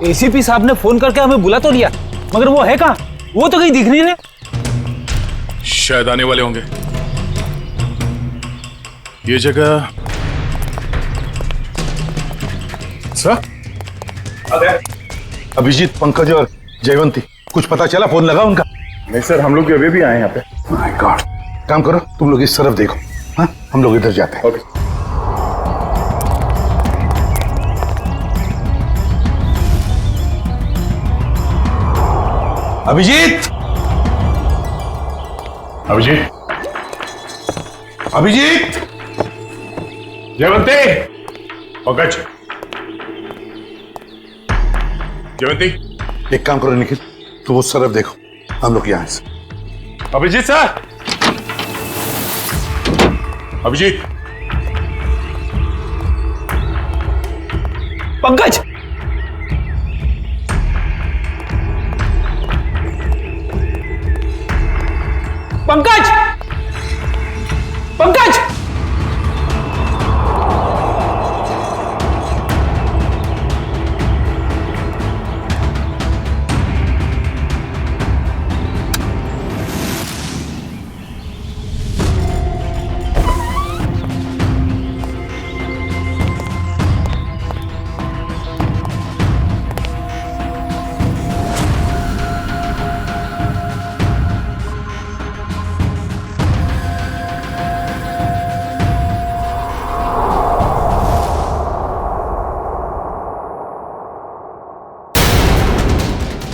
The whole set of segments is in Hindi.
एसीपी साहब ने फोन करके हमें बुला तो लिया, मगर वो है कहाँ? वो तो कहीं दिख नहीं रहे। शायद आने वाले होंगे। ये जगह सर, अभिजीत, पंकज और जयवंती, कुछ पता चला? फोन लगा उनका? नहीं सर, हम लोग अभी भी आए यहाँ पे। My God. काम करो, तुम लोग इस तरफ देखो, हाँ हम लोग इधर जाते हैं। ओके। अभिजीत, अभिजीत, अभिजीत, जयवंती, पंकज, जयवंती। एक काम करो निखिल, तुम उस तरफ देखो, हम लोग यहाँ से। Abhijeet sir, Abhijeet, Pankaj, Pankaj, Pankaj,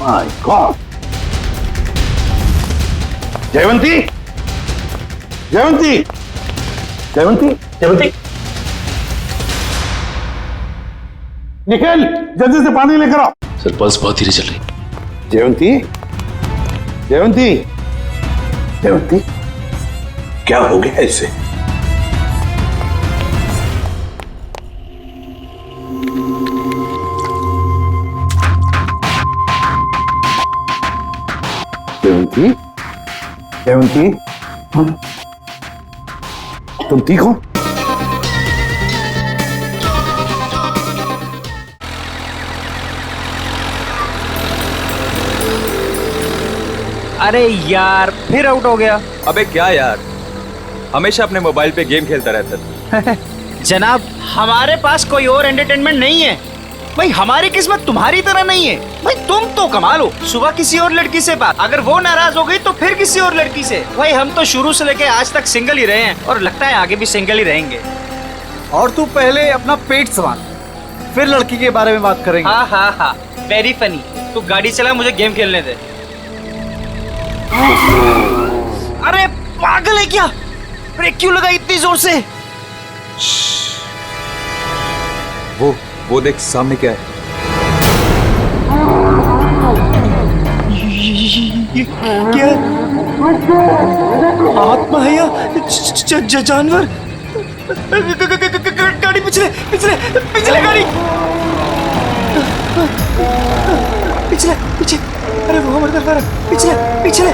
my god. Jaywanti, Jaywanti, Jaywanti, Jaywanti, Nikhil जल्दी से पानी लेकर आओ। सर पल्स बहुत धीरे चल रही। जयवंती, जयवंती, जयवंती, क्या हो गया इसे? जयवंती, जयवंती, तुम ठीक हो? अरे यार, फिर आउट हो गया। अबे क्या यार, हमेशा अपने मोबाइल पे गेम खेलता रहता है। जनाब, हमारे पास कोई और एंटरटेनमेंट नहीं है भाई। हमारी किस्मत तुम्हारी तरह नहीं है भाई। तुम तो कमाल हो, सुबह किसी और लड़की से बात, अगर वो नाराज हो गई तो फिर किसी और लड़की से। भाई हम तो शुरू से लेके आज तक सिंगल ही रहे हैं और लगता है आगे भी सिंगल ही रहेंगे। और तू पहले अपना पेट संभाल, फिर लड़की के बारे में बात करेंगे। हाँ हाँ हाँ, वेरी फनी। तू गाड़ी चला, मुझे गेम खेलने दे। अरे पागल है क्या? ब्रेक क्यों लगाई इतनी जोर से? वो देख सामने क्या है। ये क्या? आत्मा है या जानवर? गाड़ी पिछले पिछले पिछले गाड़ी पिछले पीछे। अरे वो हमारे तरफ आ रहा। पिछले पिछले।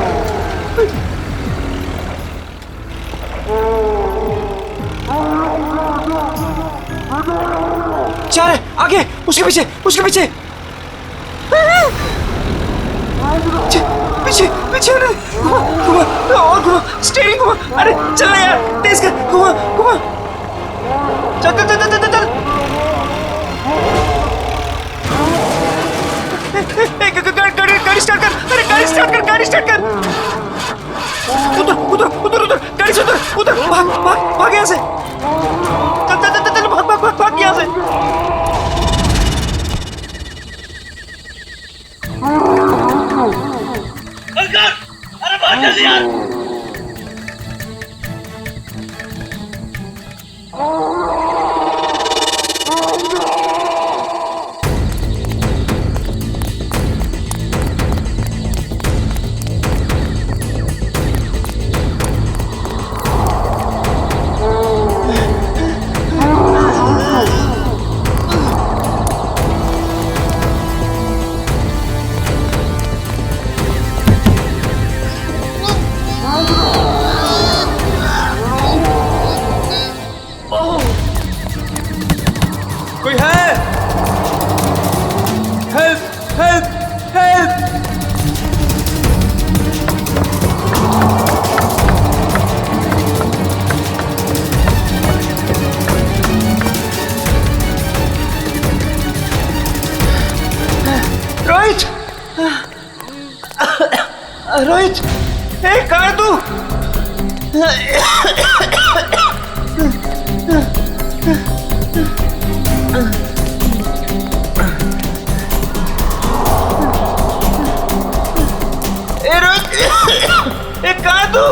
जा रहे आगे, उसके पीछे उसके पीछे पीछे पीछे। घुमा घुमा और घुमा, स्टीयरिंग घुमा। अरे चल ना यार, तेज कर, घुमा घुमा। चल चल चल चल चल। गाड़ी स्टार्ट कर। अरे गाड़ी स्टार्ट कर, गाड़ी स्टार्ट कर। उधर उधर उधर उधर, गाड़ी से उधर उधर। भाग भाग भाग यहाँ से। चल चल चल चल, भाग भाग भाग भाग यहाँ से। अरे भाग जल्दी यार। रोहित, रोहित, कहाँ है तू? रोहित, कहाँ है तू?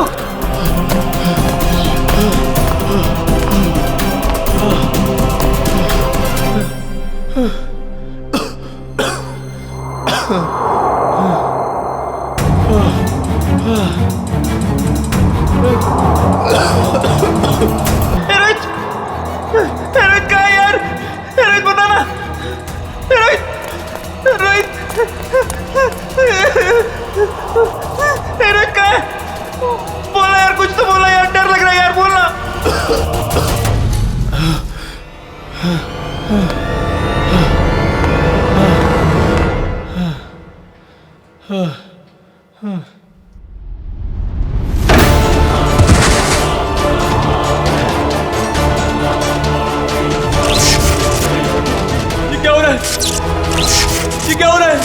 रोहित, रोहित कहाँ है यार? रोहित बता ना, रोहित, रोहित, रोहित कहाँ है? बोला यार, कुछ तो बोला यार, डर लग रहा है यार, बोलना। ये क्या हो रहा है? ये क्या हो रहा है?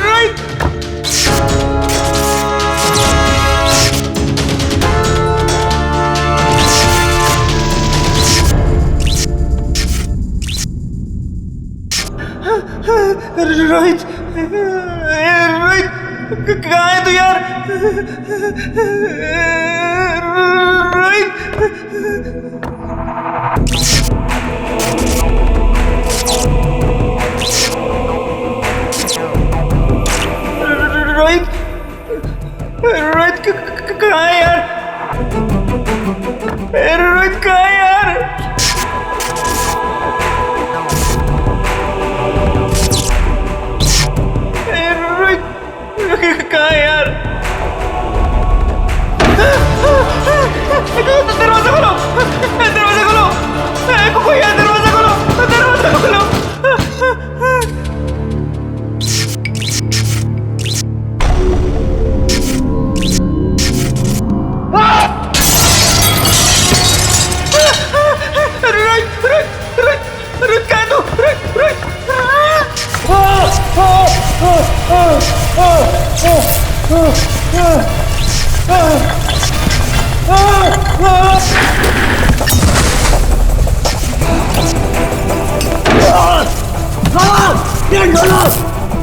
रोहित, रोहित, रोहित कहाँ है तू यार? रोहित, रोहित, रोहित कहाँ है यार? रोहित कहाँ है यार? रोहित कहाँ है यार? दरवाजा खोलो, दरवाजा खोलो, कोई है? दरवाजा खोलो, दरवाजा खोलो। रोहित कहाँ है तू? रोहित,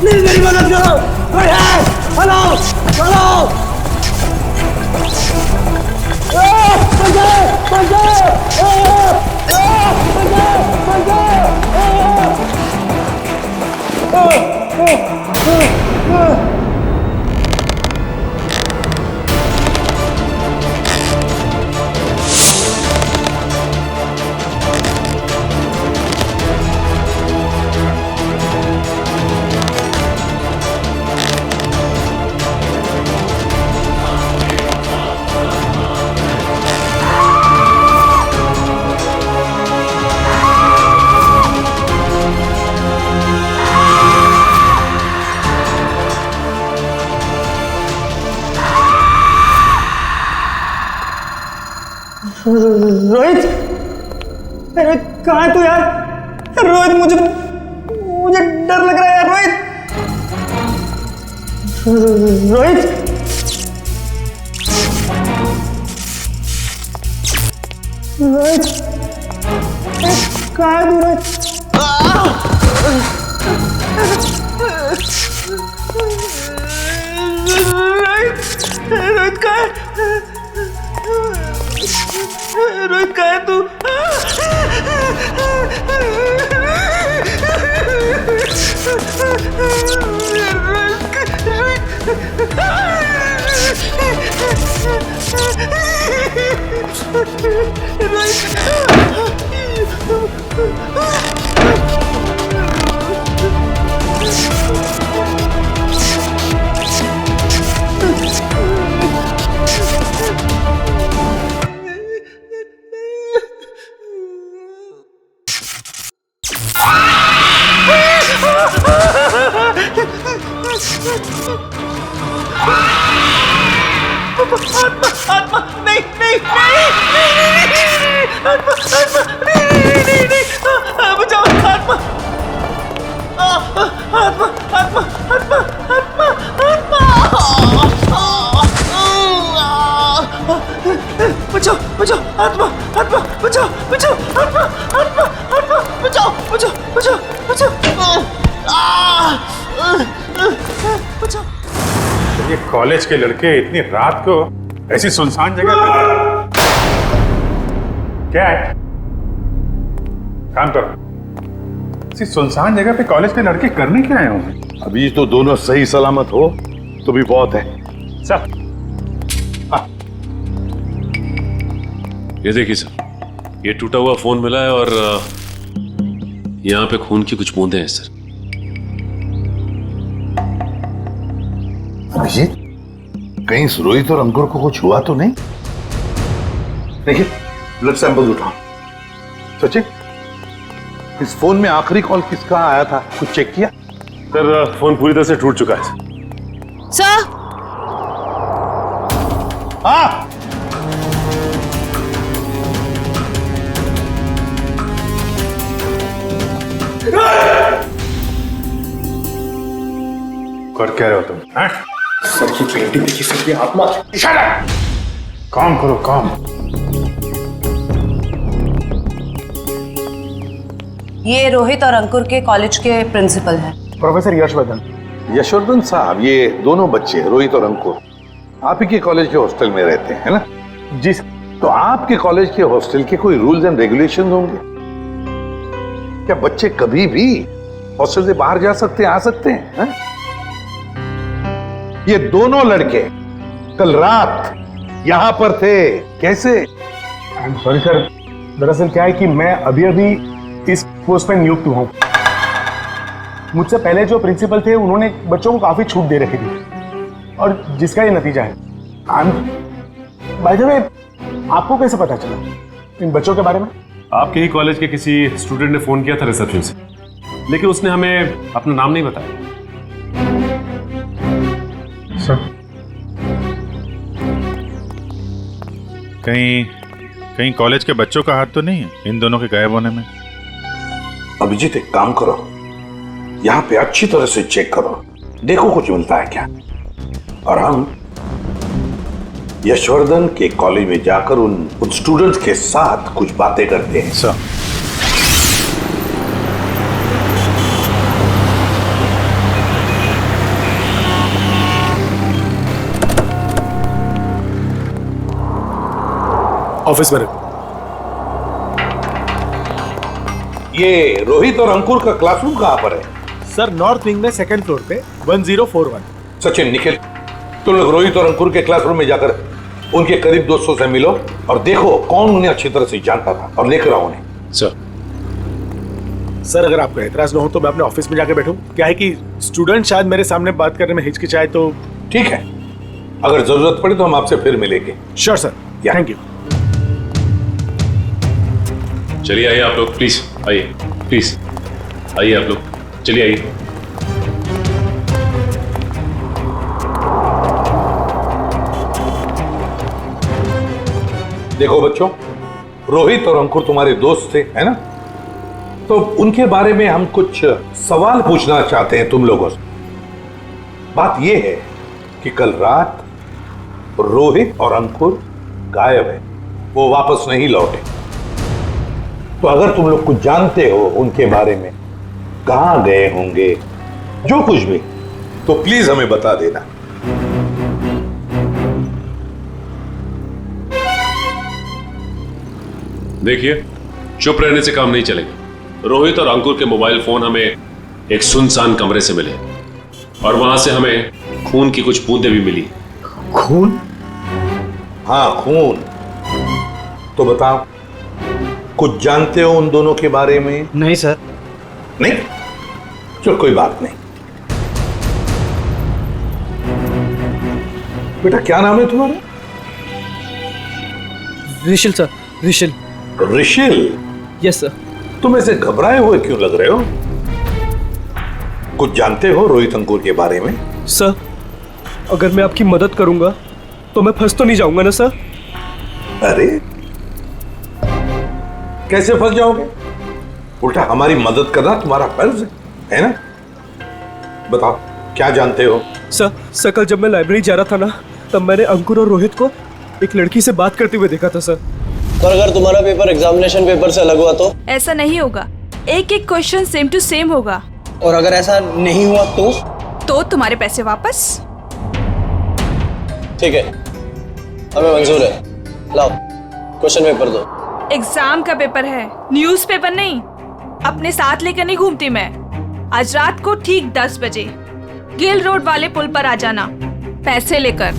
प्लीज मेरी मदद करो, कोई है? हेलो, हेलो, रोहित, रोहित कहाँ है तू यार? रोहित, मुझे डर लग रहा है यार। रोहित, रोहित, रोहित, कहाँ है तू? रोहित, रोहित कहाँ है? रोहित कहाँ है तू? आत्मा, नहीं, नहीं, नहीं, आत्मा, नहीं, बचाओ, आत्मा। कॉलेज के लड़के इतनी रात को ऐसी सुनसान जगह पे क्या है? काम करो। ऐसी सुनसान जगह पे कॉलेज के लड़के करने क्या आए होंगे? अभी तो दोनों सही सलामत हो तो भी बहुत है। सर ये देखिए सर, ये टूटा हुआ फोन मिला है और यहाँ पे खून की कुछ बूंदें हैं सर। अभिजीत, कहीं रोहित और अंकुर को कुछ हुआ तो नहीं? देखिए, ब्लड सैंपल उठाओ। सचिन, इस फोन में आखिरी कॉल किसका आया था, कुछ चेक किया? सर फोन पूरी तरह से टूट चुका है सर। हाँ, कर क्या रहे हो तुम? हाँ? सर की पेंटिंग देखी सर, ये आप ना Shut up! काम करो काम। ये रोहित और अंकुर के कॉलेज के प्रिंसिपल हैं। प्रोफेसर यशवर्धन। यशवर्धन साहब, ये दोनों बच्चे रोहित और अंकुर आप ही के कॉलेज के हॉस्टल में रहते हैं, है ना? जी सर। तो आपके कॉलेज के हॉस्टल के कोई रूल्स एंड रेगुलेशंस होंगे? क्या बच्चे कभी भी हॉस्टल से बाहर जा सकते हैं, आ सकते हैं? है? ये दोनों लड़के कल रात यहां पर थे, कैसे? सॉरी सर, दरअसल क्या है कि मैं अभी अभी इस पोस्ट पर नियुक्त हुआ हूं। मुझसे पहले जो प्रिंसिपल थे उन्होंने बच्चों को काफी छूट दे रखी थी और जिसका ये नतीजा है। बाय द वे, आपको कैसे पता चला इन बच्चों के बारे में? आपके ही कॉलेज के किसी स्टूडेंट ने फोन किया था रिसेप्शन से, लेकिन उसने हमें अपना नाम नहीं बताया। सर, कहीं कॉलेज के बच्चों का हाथ तो नहीं है इन दोनों के गायब होने में? अभिजीत, एक काम करो, यहां पे अच्छी तरह से चेक करो, देखो कुछ मिलता है क्या। और हम यशवर्धन के कॉलेज में जाकर उन स्टूडेंट्स के साथ कुछ बातें करते हैं। सर, ऑफिस में। ये रोहित और अंकुर का क्लासरूम कहां पर है? सर, नॉर्थ विंग में सेकंड फ्लोर पे 1041। सचिन, निखिल, तुम लोग रोहित और अंकुर के क्लासरूम में जाकर उनके करीब दोस्तों से मिलो और देखो कौन उन्हें अच्छी तरह से जानता था और लेकर आओ उन्हें। सर, अगर आपको एतराज ना हो तो मैं अपने ऑफिस में जाके बैठूं। क्या है कि स्टूडेंट शायद मेरे सामने बात करने में हिचकिचाए तो। ठीक है, अगर जरूरत पड़े तो हम आपसे फिर मिलेंगे। Sure sir, thank you. चलिए आइए आप लोग, प्लीज आइए, प्लीज आइए आप लोग, चलिए आइए। देखो बच्चों, रोहित और अंकुर तुम्हारे दोस्त थे, है ना? तो उनके बारे में हम कुछ सवाल पूछना चाहते हैं तुम लोगों से। बात यह है कि कल रात रोहित और अंकुर गायब है, वो वापस नहीं लौटे। तो अगर तुम लोग कुछ जानते हो उनके बारे में, कहां गए होंगे, जो कुछ भी, तो प्लीज हमें बता देना। देखिए, चुप रहने से काम नहीं चलेगा। रोहित और अंकुर के मोबाइल फोन हमें एक सुनसान कमरे से मिले और वहां से हमें खून की कुछ बूंदें भी मिली। खून? हाँ, खून। तो बताओ, कुछ जानते हो उन दोनों के बारे में? नहीं सर। नहीं? चलो कोई बात नहीं। बेटा, क्या नाम है तुम्हारा? Rishil sir, Rishil. Rishil? Yes sir. तुम ऐसे घबराए हुए क्यों लग रहे हो? कुछ जानते हो रोहित अंकुर के बारे में? सर, अगर मैं आपकी मदद करूंगा तो मैं फंस तो नहीं जाऊंगा ना सर? अरे, कैसे फंस जाओगे? उल्टा हमारी मदद करना तुम्हारा फर्ज है ना? बताओ, क्या जानते हो? सर, कल जब मैं लाइब्रेरी जा रहा था ना, तब मैंने अंकुर और रोहित को एक लड़की से बात करते हुए देखा था सर। पर अगर तुम्हारा पेपर एग्जामिनेशन पेपर से अलग हुआ तो? ऐसा नहीं होगा, एक एक क्वेश्चन सेम टू सेम होगा। और अगर ऐसा नहीं हुआ तो? तो तुम्हारे पैसे वापस। ठीक है, हमें मंजूर है। लाओ क्वेश्चन पेपर दो। एग्जाम का पेपर है, न्यूज़पेपर नहीं। अपने साथ लेकर नहीं घूमती मैं। आज रात को ठीक 10 बजे गिल रोड वाले पुल पर आ जाना, पैसे लेकर।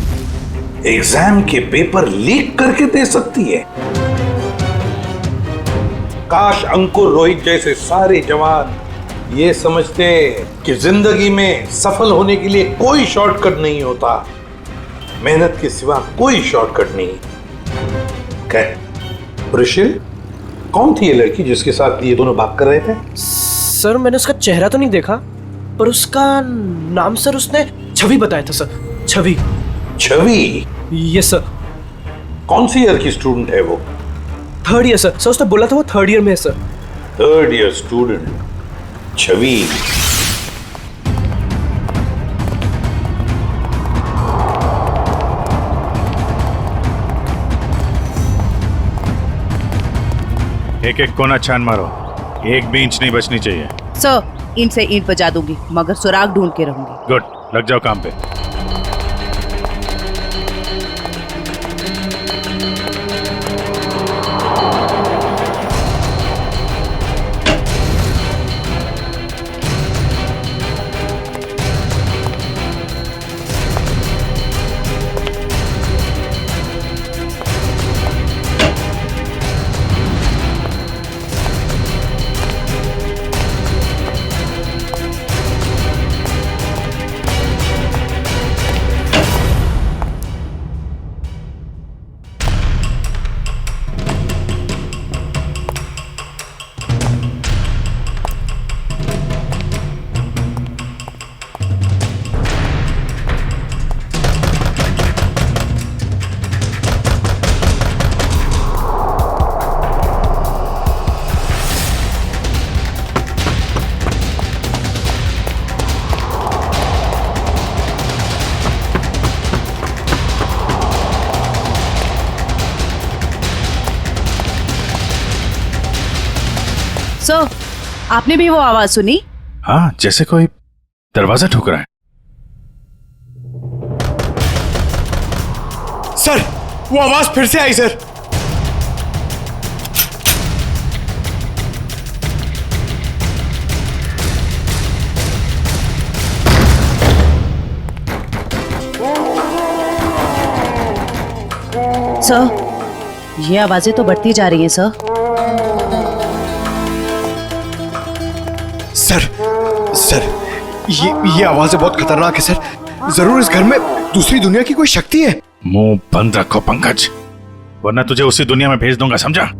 एग्जाम के पेपर लीक करके दे सकती है? काश अंकुर रोहित जैसे सारे जवान ये समझते कि जिंदगी में सफल होने के लिए कोई शॉर्टकट नहीं होता, मेहनत के सिवा कोई शॉर्टकट नहीं। ऋषिल, कौन थी ये लड़की जिसके साथ ये दोनों भाग कर रहे थे? सर मैंने उसका चेहरा तो नहीं देखा, पर उसका नाम सर उसने छवि बताया था sir. Chhavi. Chhavi? Yes sir. कौन सी ईयर की स्टूडेंट है वो? 3rd year sir. उसने बोला था वो 3rd ईयर में है सर। 3rd ईयर स्टूडेंट छवि। एक एक कोना छान मारो, एक भी इंच नहीं बचनी चाहिए। सर ईंट से ईंट बजा दूंगी, मगर सुराग ढूंढ के रहूंगी। गुड, लग जाओ काम पे। सर आपने भी वो आवाज सुनी? हाँ, जैसे कोई दरवाजा ठोक रहा है। सर वो आवाज फिर से आई सर। सर ये आवाजें तो बढ़ती जा रही हैं सर। सर ये आवाजें बहुत खतरनाक है सर। जरूर इस घर में दूसरी दुनिया की कोई शक्ति है। मुंह बंद रखो पंकज, वरना तुझे उसी दुनिया में भेज दूंगा, समझा?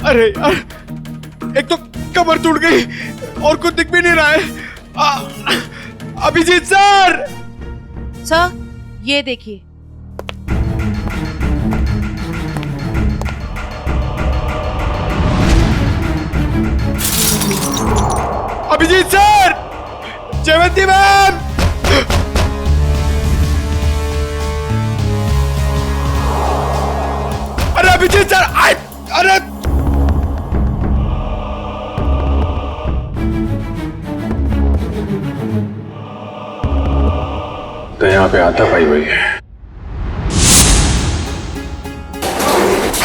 अरे यार, एक तो कमर टूट गई और कुछ दिख भी नहीं रहा है। अभिजीत सर। सर ये देखिए। Abhijeet sir, Jaywanti ma'am. अरे अभिजीत सर, अरे तो यहाँ पे आता पाई हुई है।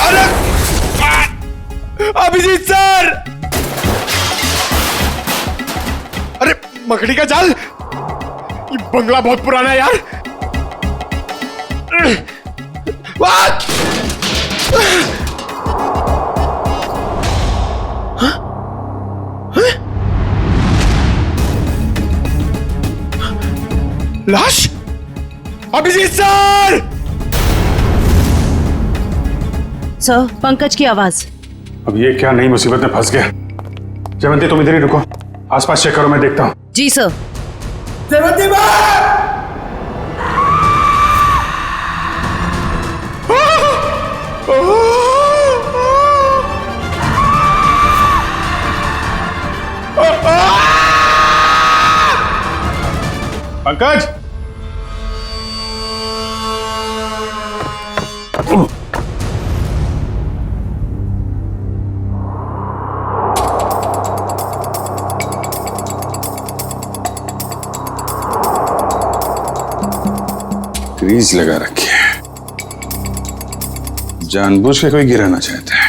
अरे अभिजीत सर, अरे मकड़ी का जाल। ये बंगला बहुत पुराना है यार। लाश? अभिजीत सर! सर, पंकज की आवाज। अब ये क्या नई मुसीबत में फंस गया। जयवंती तुम इधर ही रुको, आसपास चेक करो, मैं देखता हूँ। जी सर। पंकज, ग्रीस लगा रखी है, जानबूझ के कोई गिराना चाहता है।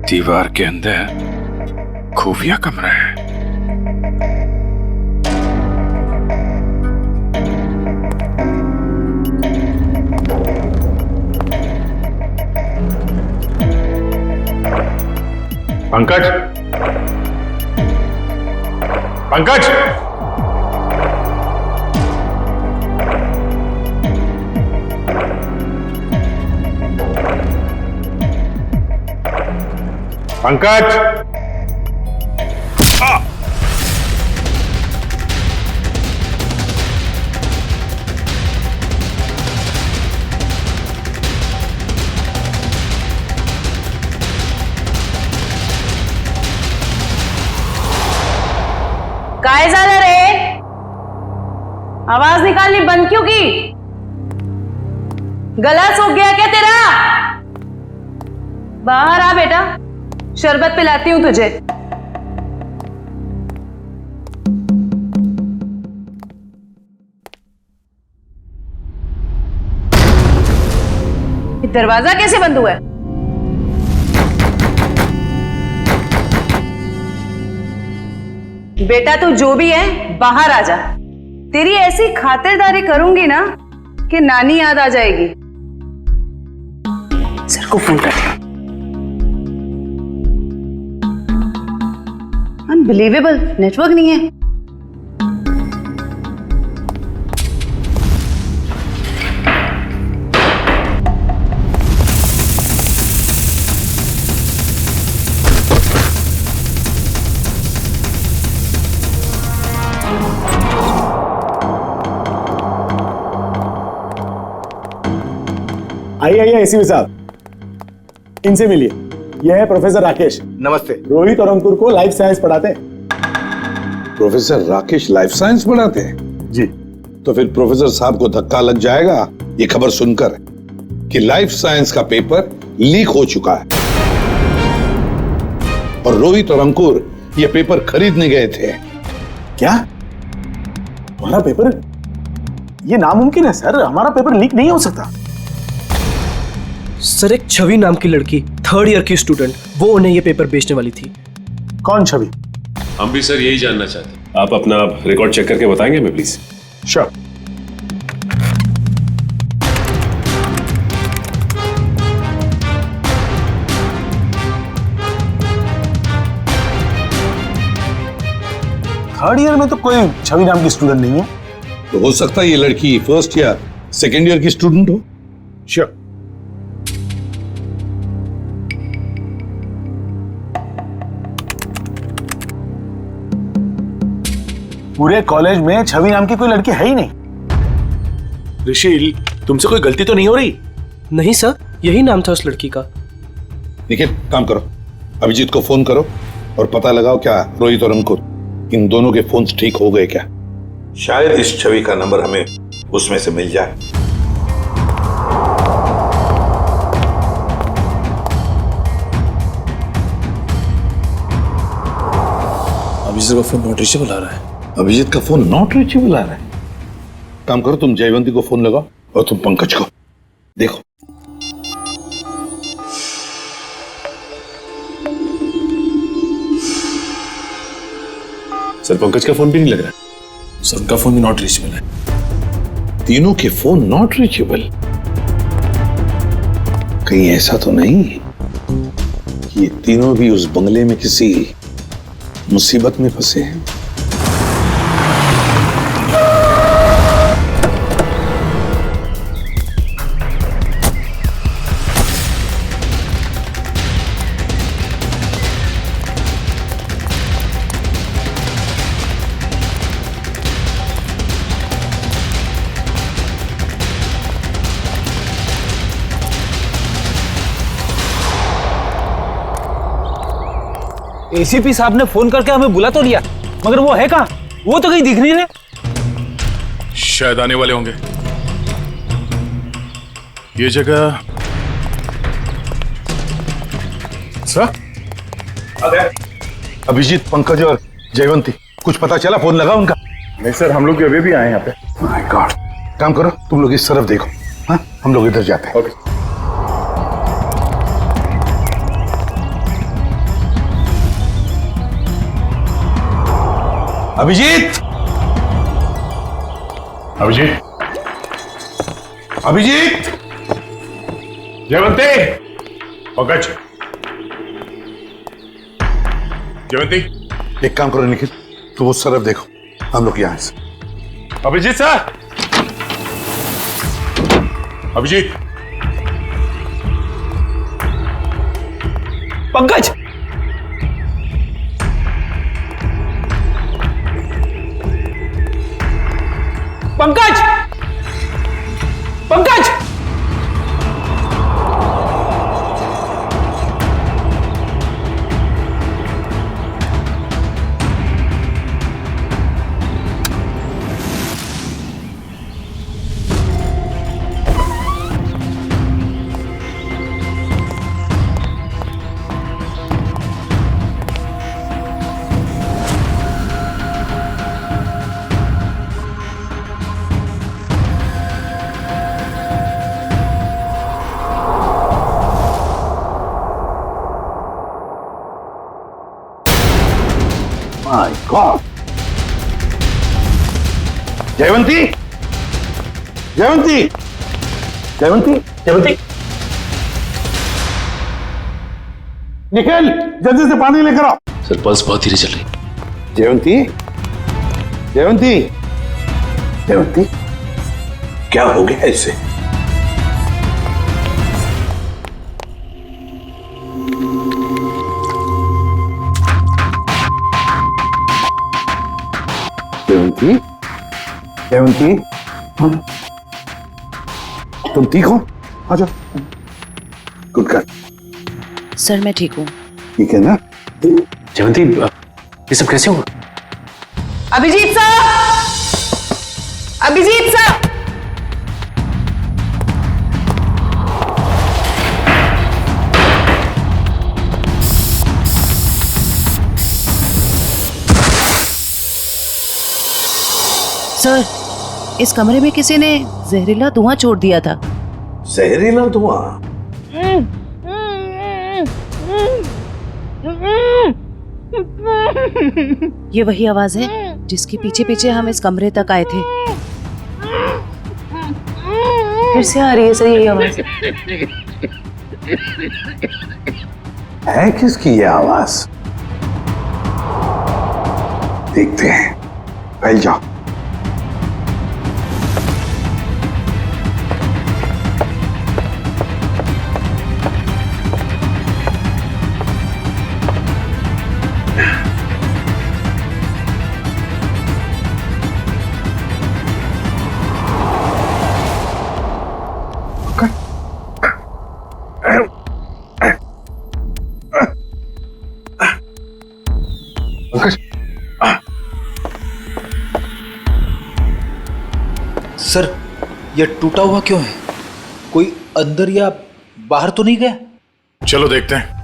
दीवार के अंदर खुफिया कमरा है। पंकज, पंकज, पंकज, काय झालं रे? आवाज निकालनी बंद क्यों की? गला सूख गया क्या तेरा? बाहर आ बेटा, शरबत पिलाती हूं तुझे। दरवाजा कैसे बंद हुआ है? बेटा तू जो भी है बाहर आ जा। तेरी ऐसी खातिरदारी करूंगी ना कि नानी याद आ जाएगी। सर को फोन कर। अनबिलीवेबल, नेटवर्क नहीं है। आइए आइए एसीपी साहब, इनसे मिलिए। यह है प्रोफेसर राकेश। नमस्ते। रोहित और अंकुर को लाइफ साइंस पढ़ाते हैं। प्रोफेसर राकेश लाइफ साइंस पढ़ाते हैं? जी। तो फिर प्रोफेसर साहब को धक्का लग जाएगा ये खबर सुनकर कि लाइफ साइंस का पेपर लीक हो चुका है और रोहित और अंकुर ये पेपर खरीदने गए थे। क्या? हमारा पेपर? ये नामुमकिन है सर, हमारा पेपर लीक नहीं हो सकता। सर, एक छवि नाम की लड़की, 3rd ईयर की स्टूडेंट, वो उन्हें ये पेपर बेचने वाली थी। कौन छवि? हम भी सर यही जानना चाहते हैं। आप अपना रिकॉर्ड चेक करके बताएंगे हमें प्लीज? श्योर। थर्ड ईयर में तो कोई छवि नाम की स्टूडेंट नहीं है। तो हो सकता है ये लड़की 1st या 2nd ईयर की स्टूडेंट हो। श्योर। पूरे कॉलेज में छवि नाम की कोई लड़की है ही नहीं। ऋषि, तुमसे कोई गलती तो नहीं हो रही? नहीं सर, यही नाम था उस लड़की का। निखिल, काम करो, अभिजीत को फोन करो और पता लगाओ क्या रोहित और अंकुर इन दोनों के फोन्स ठीक हो गए क्या। शायद इस छवि का नंबर हमें उसमें से मिल जाए। अभिजीत का फोन नॉट रीचेबल आ रहा है। अभिजीत का फोन नॉट रीचेबल आ रहा है। काम करो, तुम जयवंती को फोन लगाओ और तुम पंकज को देखो। सर, पंकज का फोन भी नहीं लग रहा है। सर, उनका फोन भी नॉट रीचेबल है। तीनों के फोन नॉट रीचेबल। कहीं ऐसा तो नहीं कि ये तीनों भी उस बंगले में किसी मुसीबत में फंसे हैं? एसीपी साहब ने फोन करके हमें बुला तो लिया, मगर वो है कहाँ? वो तो कहीं दिख नहीं रहे। शायद आने वाले होंगे। ये जगह सर, अभिजीत, पंकज और जयवंती, कुछ पता चला? फोन लगा उनका? नहीं सर, हम लोग अभी भी आए यहाँ पे। My God. काम करो, तुम लोग इस तरफ देखो, हाँ, हम लोग इधर जाते हैं। ओके। अभिजीत, अभिजीत, अभिजीत, जयवंती, पंकज, जयवंती। एक काम करो निखिल, तो उस तरफ देखो, हम लोग यहाँ से। Abhijeet sir, Abhijeet, Pankaj, Pankaj, Pankaj, my god. Jaywanti, Jaywanti, Jaywanti, Jaywanti, Nikhil, जल्दी से पानी लेकर आओ। सर पल्स बहुत धीरे चल रही। जयवंती, जयवंती, जयवंती, क्या हो गया इससे? जयवंती, जयवंती, हाँ? तुम ठीक हो? आ जाओ। Good girl. सर मैं ठीक हूँ। ठीक है ना? जयवंती, ये सब कैसे हुआ? अभिजीत साहब, अभिजीत साहब, सर इस कमरे में किसी ने जहरीला धुआं छोड़ दिया था। जहरीला धुआं? ये वही आवाज है जिसके पीछे पीछे हम इस कमरे तक आए थे। फिर से आ रही है सर यही आवाज। है किसकी ये आवाज? देखते हैं। फैल जाओ। सर ये टूटा हुआ क्यों है? कोई अंदर या बाहर तो नहीं गया? चलो देखते हैं।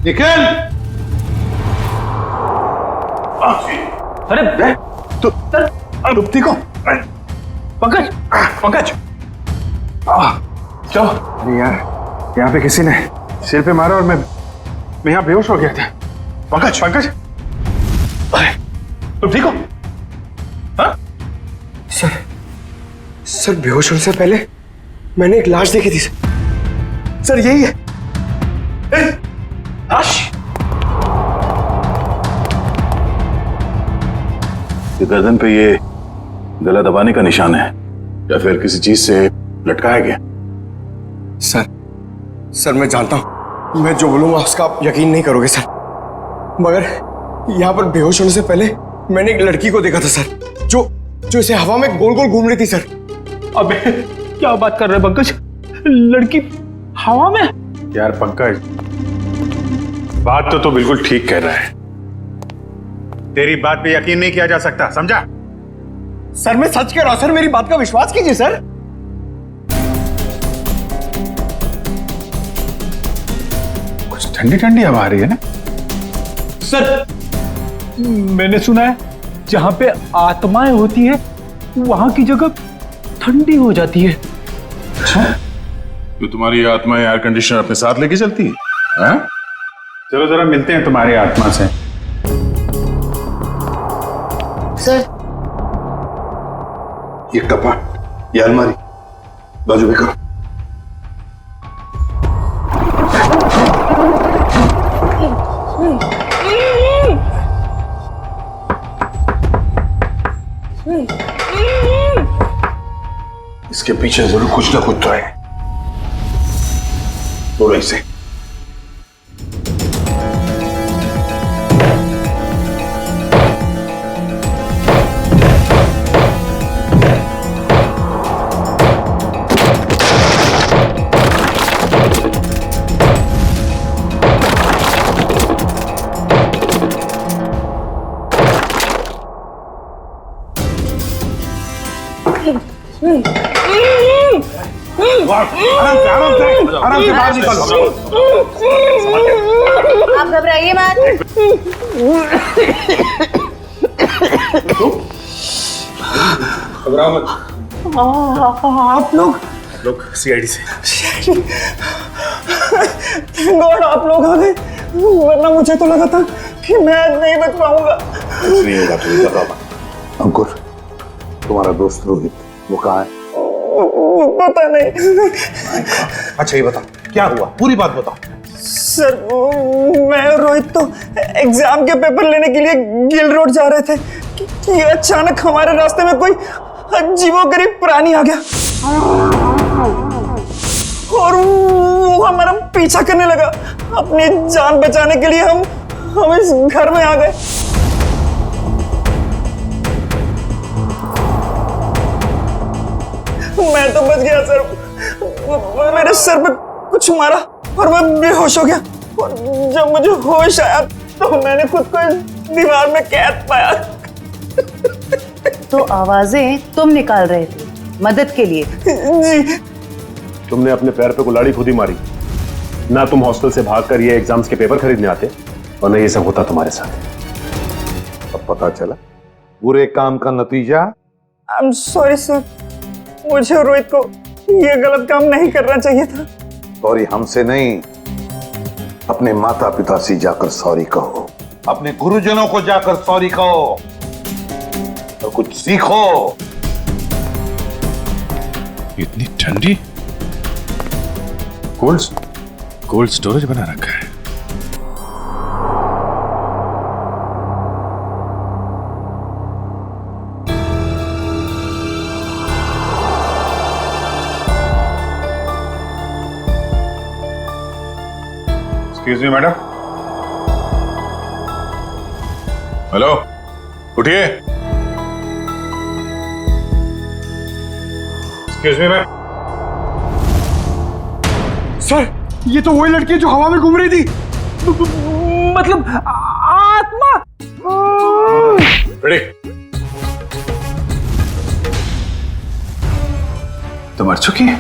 निकल। अरे तो रुपती को पंकज पंकज चलो। अरे यार, यहाँ पे किसी ने सिर पे मारा और मैं यहाँ बेहोश हो गया था। पंकज पंकज, अरे तुम ठीक हो? हाँ? सर बेहोश होने से पहले मैंने एक लाश देखी थी सर, यही है। लाश? ये गर्दन पे ये गला दबाने का निशान है या फिर किसी चीज से लटकाया गया? सर मैं जानता हूं, मैं जो बोलूंगा उसका आप यकीन नहीं करोगे सर, मगर यहाँ पर बेहोश होने से पहले मैंने एक लड़की को देखा था सर, जो इसे हवा में गोल गोल घूम रही थी सर। अबे क्या बात कर रहे पंकज, लड़की हवा में? यार पंकज, बात तो तू बिल्कुल ठीक कह रहा है, तेरी बात पे यकीन नहीं किया जा सकता, समझा? सर मैं सच कह रहा हूं सर, मेरी बात का विश्वास कीजिए सर। कुछ ठंडी ठंडी हवा आ रही है ना? सर मैंने सुना है जहां पे आत्माएं होती है वहां की जगह ठंडी हो जाती है। तो तुम्हारी आत्मा एयर कंडीशनर अपने साथ लेके चलती है? हाँ? चलो जरा मिलते हैं तुम्हारी आत्मा से। सर ये कपाट, ये अलमारी बाजू में करो। इसके पीछे जरूर कुछ ना कुछ तो है। बोलो इसे। आराम से बाहर निकलो। आप घबराइए मत। घबराओ मत। आप लोग सीआईडी से। गॉड आप लोग आ गए, वरना मुझे तो लगा था कि मैं आज नहीं बच पाऊंगा। कुछ नहीं होगा, तुम घबराओ मत। अंकुर, तुम्हारा दोस्त रोहित वो कहाँ है? पता नहीं। अच्छा ये बताओ क्या हुआ, पूरी बात बताओ। सर मैं और रोहित तो एग्जाम के पेपर लेने के लिए गिल रोड जा रहे थे कि अचानक हमारे रास्ते में कोई अजीबोगरीब प्राणी आ गया और वो हमारा पीछा करने लगा। अपनी जान बचाने के लिए हम इस घर में आ गए। मैं तो बच गया सर, मेरे सर पे कुछ मारा और मैं बेहोश हो गया और जब मुझे होश आया तो मैंने खुद को दीवार में कैद पाया। तो आवाजें तुम निकाल रहे थे मदद के लिए? जी। तुमने अपने पैर पे कुल्हाड़ी खुद ही मारी ना। तुम हॉस्टल से भागकर ये एग्जाम्स के पेपर खरीदने आते और ना ये सब होता तुम्हारे साथ। अब पता चला बुरे काम का नतीजा। आई एम सॉरी सर, मुझे और रोहित को ये गलत काम नहीं करना चाहिए था। सॉरी हमसे नहीं, अपने माता पिता से जाकर सॉरी कहो, अपने गुरुजनों को जाकर सॉरी कहो और कुछ सीखो। इतनी ठंडी? कोल्ड स्टोरेज बना रखा है। Excuse me madam. हेलो, उठिए। Excuse me ma'am. सर ये तो वही लड़की है जो हवा में घूम रही थी। मतलब आत्मा। रेडी? तो मर चुकी है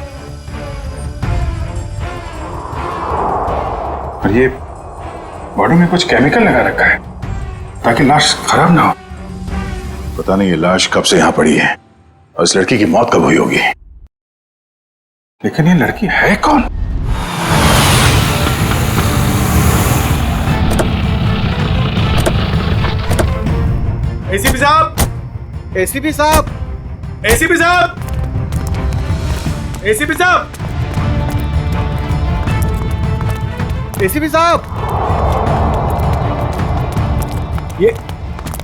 और बॉडी में कुछ केमिकल लगा रखा है ताकि लाश खराब ना हो। पता नहीं ये लाश कब से यहाँ पड़ी है और इस लड़की की मौत कब हुई होगी। लेकिन ये लड़की है कौन? एसीपी साहब, एसीपी साहब, एसीपी साहब, एसीपी साहब, एसीपी साहब। ये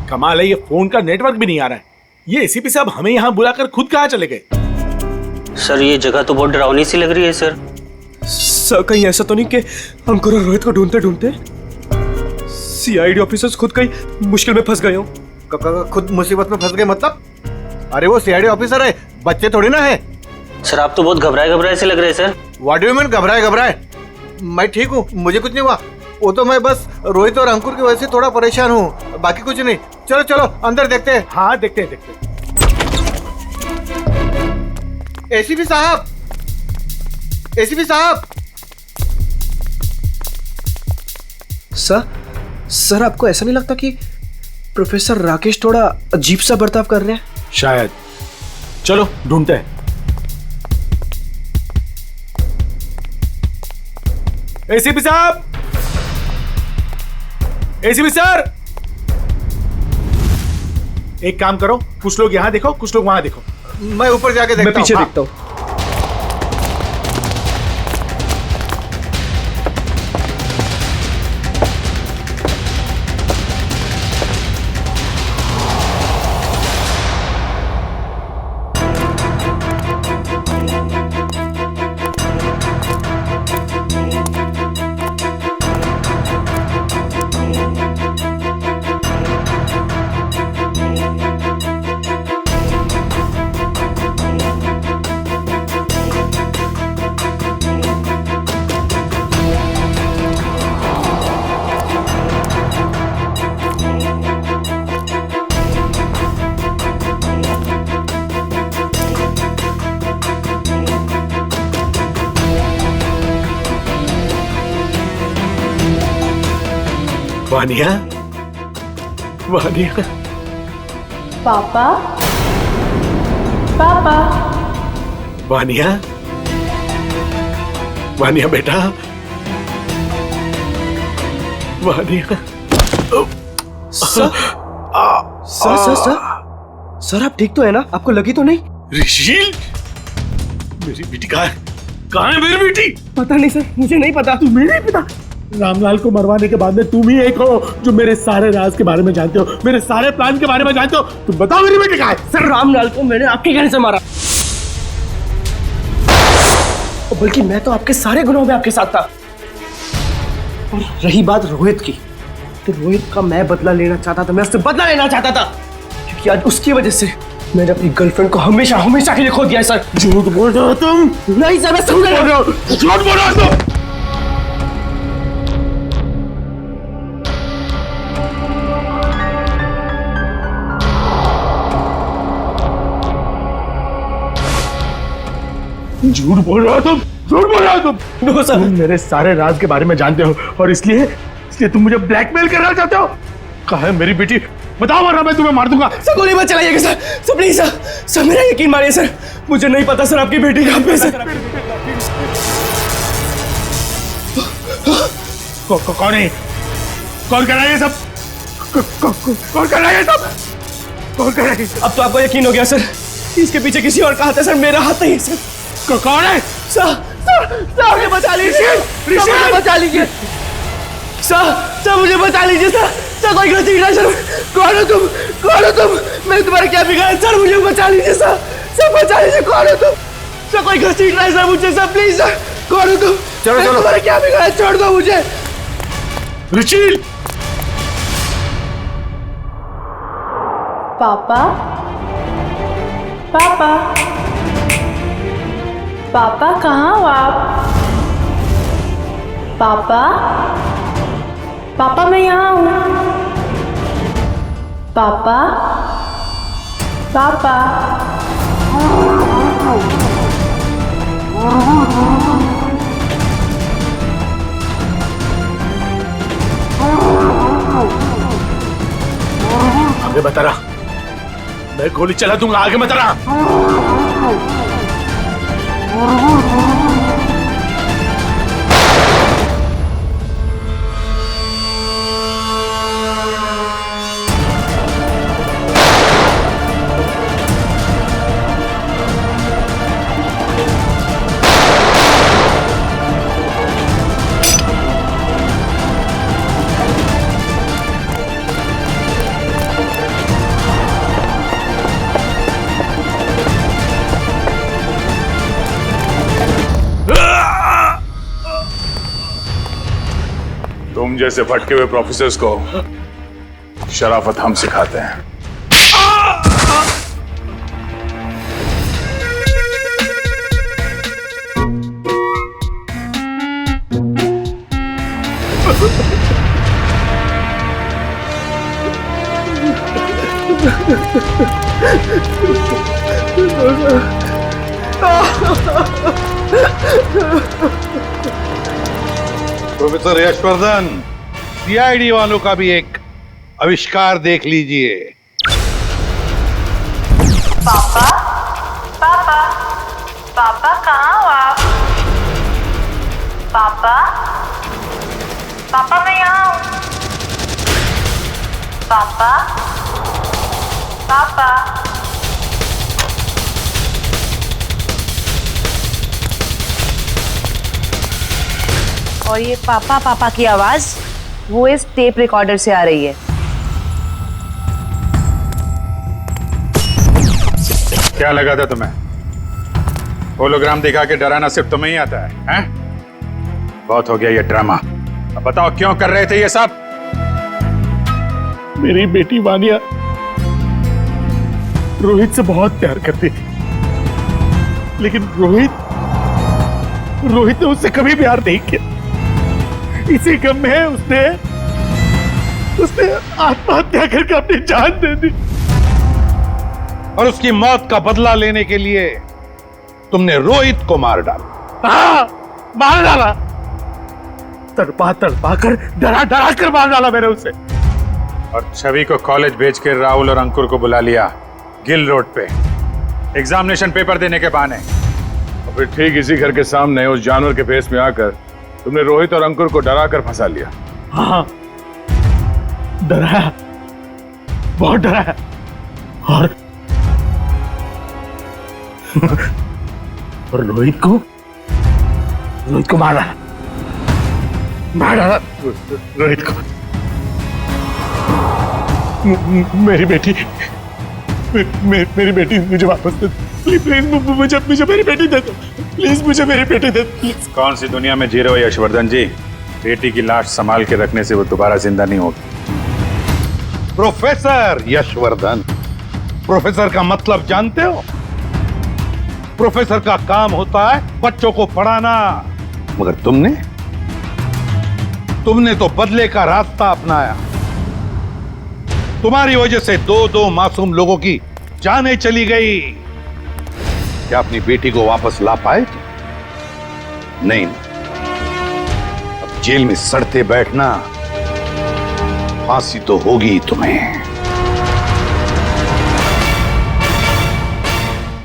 कमाल है, ये फोन का नेटवर्क भी नहीं आ रहा है। ये एसीपी साहब हमें यहाँ बुलाकर खुद कहाँ चले गए? सर ये जगह तो बहुत डरावनी सी लग रही है सर। सर कहीं ऐसा तो नहीं कि हमको और रोहित को ढूंढते ढूंढते सीआईडी ऑफिसर्स खुद कहीं मुश्किल में फंस गए हो? खुद मुसीबत में फंस गए मतलब? अरे वो सीआईडी ऑफिसर है, बच्चे थोड़ी ना है। सर आप तो बहुत घबराए से लग रहे हैं sir. What do you mean घबराए? मैं ठीक हूँ, मुझे कुछ नहीं हुआ। वो तो मैं बस रोहित और अंकुर की वजह से थोड़ा परेशान हूँ, बाकी कुछ नहीं। चलो चलो अंदर देखते हैं। हाँ देखते हैं। एसीपी साहब, एसीपी साहब। सर आपको ऐसा नहीं लगता कि प्रोफेसर राकेश थोड़ा अजीब सा बर्ताव कर रहे हैं? शायद। चलो ढूंढते हैं। एसीपी साहब, एसीपी सर, एक काम करो, कुछ लोग यहाँ देखो, कुछ लोग वहां देखो। मैं ऊपर जाके देखता हूँ। मैं पीछे देखता हूँ। वानिया, वानिया। पापा, पापा। वानिया, वानिया बेटा, वानिया। सर आप ठीक तो है ना? आपको लगी तो नहीं? ऋषि, मेरी बेटी कहाँ है मेरी बेटी? पता नहीं सर, मुझे नहीं पता। तुम्हें नहीं पता? रामलाल को मरवाने के बाद में तुम ही एक हो जो मेरे सारे राज के बारे में जानते हो, मेरे सारे प्लान के बारे में जानते हो। तुम बताओ मेरी बेटी कहाँ है? सर रामलाल को मैंने आपके कहने से मारा, बल्कि मैं तो आपके सारे गुनाहों में आपके साथ था। और रही बात रोहित की, तो रोहित का मैं बदला लेना चाहता था, मैं उससे बदला लेना चाहता था, क्योंकि आज उसकी वजह से मैंने अपनी गर्लफ्रेंड को हमेशा हमेशा के लिए खो दिया है। सर झूठ बोल रहे हो तुम। नहीं सर, मैं समझ रहा हूं। झूठ बोल रहे हो तुम। झूठ बोल रहे हो तुम, झूठ बोल रहे हो तुम। नो सर, तुम मेरे सारे राज के बारे में जानते हो और इसलिए तुम मुझे ब्लैकमेल करना चाहते हो। कहाँ है मेरी बेटी? बताओ वरना मैं तुम्हें मार दूंगा। सर गोली मत चलाइएगा सर प्लीज सर मेरा यकीन मानिए सर, मुझे नहीं पता सर आपकी बेटी कहाँ पे। सर कौन है? कौन कर रहा है ये सब? कौन कर रहा है ये सब? कौन कर रहा है? अब तो आपको यकीन हो गया सर, इसके पीछे किसी और का हाथ है सर, मेरा हाथ नहीं है सर। कौन है? सर मुझे बचा लीजिए, मुझे बचा लीजिए सर, मुझे बचा लीजिए सर, कोई गलती नहीं सर। कौन हो तुम? मैंने तुम्हारा क्या बिगाड़ा सर? मुझे बचा लीजिए सर, बचा लीजिए। कौन हो तुम? सर कोई गलती नहीं सर मुझे सर, प्लीज सर। कौन हो तुम? चलो तुम्हारा क्या बिगाड़ा? छोड़ दो मुझे। रुचिल, पापा, पापा, पापा कहाँ हो आप? पापा, पापा मैं यहाँ हूँ। पापा, पापा। आगे बता रहा, मैं गोली चला दूंगा, आगे बता रहा। तुम जैसे भटके हुए प्रोफेसर्स को शराफत हम सिखाते हैं। प्रोफेसर यशवर्धन, सीआईडी वालों का भी एक आविष्कार देख लीजिए। पापा पापा पापा कहाँ हो आप? पापा पापा मैं यहाँ हूँ। पापा पापा और ये पापा पापा की आवाज वो इस टेप रिकॉर्डर से आ रही है। क्या लगा था तुम्हें? होलोग्राम दिखा के डराना सिर्फ तुम्हें ही आता है, हैं? बहुत हो गया ये ड्रामा। अब बताओ क्यों कर रहे थे ये सब? मेरी बेटी वानिया रोहित से बहुत प्यार करती थी, लेकिन रोहित ने उससे कभी प्यार नहीं किया। इसी गम में उसने आत्महत्या करके अपनी जान दे दी। और उसकी मौत का बदला लेने के लिए तुमने रोहित को मार डाला। हाँ, मार डाला। तड़पा कर डरा कर मार डाला मैंने उसे। और छवि को कॉलेज भेज के राहुल और अंकुर को बुला लिया गिल रोड पे एग्जामिनेशन पेपर देने के बहाने। और फिर ठीक इसी घर के सामने उस जानवर के फेस में आकर तुमने रोहित और अंकुर को डरा कर फंसा लिया। हाँ, डराया, बहुत डराया। और रोहित को मार डाला रोहित को। मेरी बेटी मुझे वापस दे दो प्लीज। मुझे मेरी बेटी दे दो प्लीज। मुझे मेरी बेटी दे दो प्लीज। कौन सी दुनिया में जी रहे हो यशवर्धन जी? बेटी की लाश संभाल के रखने से वो दोबारा जिंदा नहीं होगी। प्रोफेसर यशवर्धन, प्रोफेसर का मतलब जानते हो? प्रोफेसर का काम होता है बच्चों को पढ़ाना, मगर तुमने तो बदले का रास्ता अपनाया। तुम्हारी वजह से दो मासूम लोगों की जानें चली गई। क्या अपनी बेटी को वापस ला पाए? नहीं। अब जेल में सड़ते बैठना, फांसी तो होगी तुम्हें।